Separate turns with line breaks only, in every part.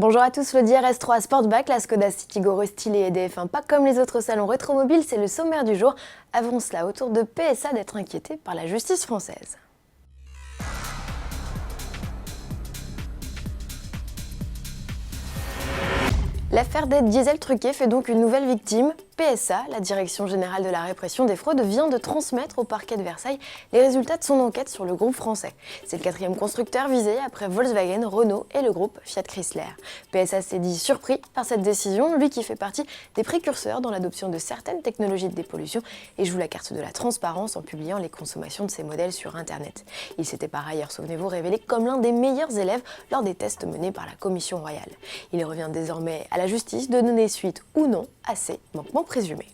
Bonjour à tous, l'Audi RS3 Sportback, la Skoda Citigo restylée et DF1 pas comme les autres salons rétromobiles, c'est le sommaire du jour. Avant cela, autour de PSA d'être inquiété par la justice française. L'affaire d'aide diesel truquée fait donc une nouvelle victime. PSA, la Direction Générale de la Répression des Fraudes, vient de transmettre au parquet de Versailles les résultats de son enquête sur le groupe français. C'est le quatrième constructeur visé après Volkswagen, Renault et le groupe Fiat Chrysler. PSA s'est dit surpris par cette décision, lui qui fait partie des précurseurs dans l'adoption de certaines technologies de dépollution et joue la carte de la transparence en publiant les consommations de ses modèles sur Internet. Il s'était par ailleurs, souvenez-vous, révélé comme l'un des meilleurs élèves lors des tests menés par la Commission royale. Il revient désormais à la justice de donner suite ou non à ces manquements présumés.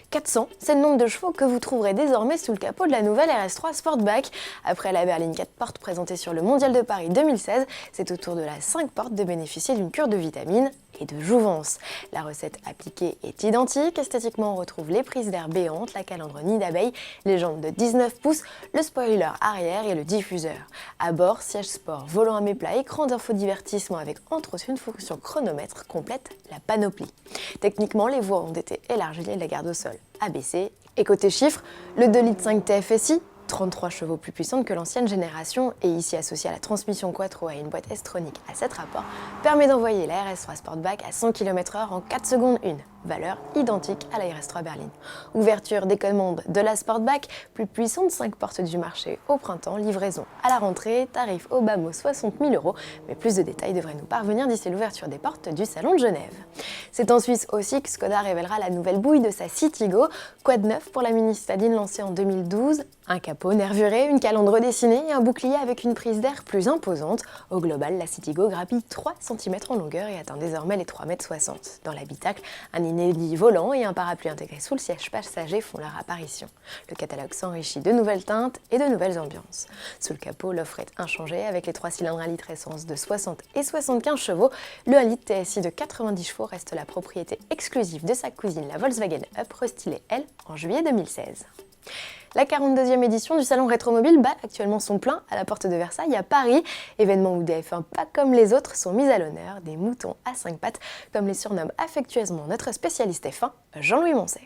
400, c'est le nombre de chevaux que vous trouverez désormais sous le capot de la nouvelle RS3 Sportback. Après la berline 4 portes présentée sur le Mondial de Paris 2016, c'est au tour de la 5 portes de bénéficier d'une cure de vitamines et de jouvence. La recette appliquée est identique. Esthétiquement, on retrouve les prises d'air béantes, la calandre nid d'abeille, les jambes de 19 pouces, le spoiler arrière et le diffuseur. À bord, siège sport, volant à mes plats, écran d'infodivertissement avec entre autres une fonction chronomètre complète la panoplie. Techniquement, les voies ont été élargies et la garde au sol abaissée. Et côté chiffres, le 2,5 litres TFSI, 33 chevaux plus puissante que l'ancienne génération et ici associée à la transmission quattro et une boîte S-tronique à 7 rapports, permet d'envoyer la RS3 Sportback à 100 km/h en 4 secondes 1, valeur identique à la RS3 berline. Ouverture des commandes de la Sportback, plus puissante 5 portes du marché au printemps, livraison à la rentrée, tarif au bas mot 60 000 €, mais plus de détails devraient nous parvenir d'ici l'ouverture des portes du Salon de Genève. C'est en Suisse aussi que Skoda révélera la nouvelle bouille de sa Citigo, quoi de neuf pour la mini citadine lancée en 2012, un capot nervuré, une calandre dessinée et un bouclier avec une prise d'air plus imposante. Au global, la Citigo grappille 3 cm en longueur et atteint désormais les 3,60 m. Dans l'habitacle, un inédit volant et un parapluie intégré sous le siège passager font leur apparition. Le catalogue s'enrichit de nouvelles teintes et de nouvelles ambiances. Sous le capot, l'offre est inchangée avec les 3 cylindres 1 litre essence de 60 et 75 chevaux. Le 1 litre TSI de 90 chevaux reste la propriété exclusive de sa cousine, la Volkswagen Up, restylée, elle, en juillet 2016. La 42e édition du salon rétromobile bat actuellement son plein à la porte de Versailles à Paris, événement où des F1 pas comme les autres sont mis à l'honneur, des moutons à 5 pattes, comme les surnomme affectueusement notre spécialiste F1, Jean-Louis Moncey.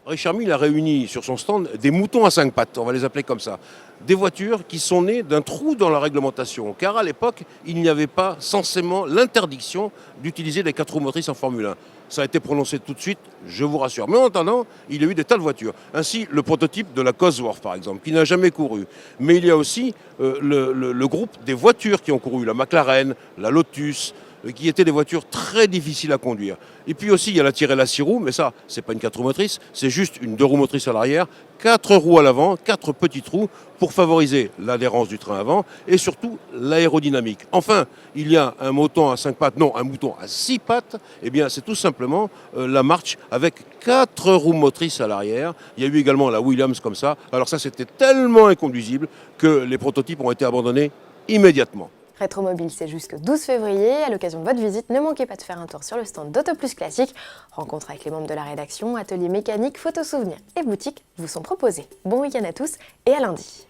Richard Mille a réuni sur son stand des moutons à 5 pattes, on va les appeler comme ça. Des voitures qui sont nées d'un trou dans la réglementation, car à l'époque, il n'y avait pas censément l'interdiction d'utiliser des 4 roues motrices en Formule 1. Ça a été prononcé tout de suite, je vous rassure. Mais en attendant, il y a eu des tas de voitures. Ainsi, le prototype de la Cosworth, par exemple, qui n'a jamais couru. Mais il y a aussi le groupe des voitures qui ont couru, la McLaren, la Lotus, qui étaient des voitures très difficiles à conduire. Et puis aussi, il y a la Tyrrell à 6 roues, mais ça, c'est pas une 4 roues motrices, c'est juste une 2 roues motrices à l'arrière, 4 roues à l'avant, 4 petits trous pour favoriser l'adhérence du train avant et surtout l'aérodynamique. Enfin, il y a un mouton à 5 pattes, non, un mouton à 6 pattes, eh bien, c'est tout simplement la marche avec 4 roues motrices à l'arrière. Il y a eu également la Williams comme ça. Alors ça, c'était tellement inconduisible que les prototypes ont été abandonnés immédiatement.
Rétromobile, c'est jusqu'au 12 février. À l'occasion de votre visite, ne manquez pas de faire un tour sur le stand d'Autoplus Classique. Rencontre avec les membres de la rédaction, ateliers mécaniques, photos souvenirs et boutiques vous sont proposés. Bon week-end à tous et à lundi.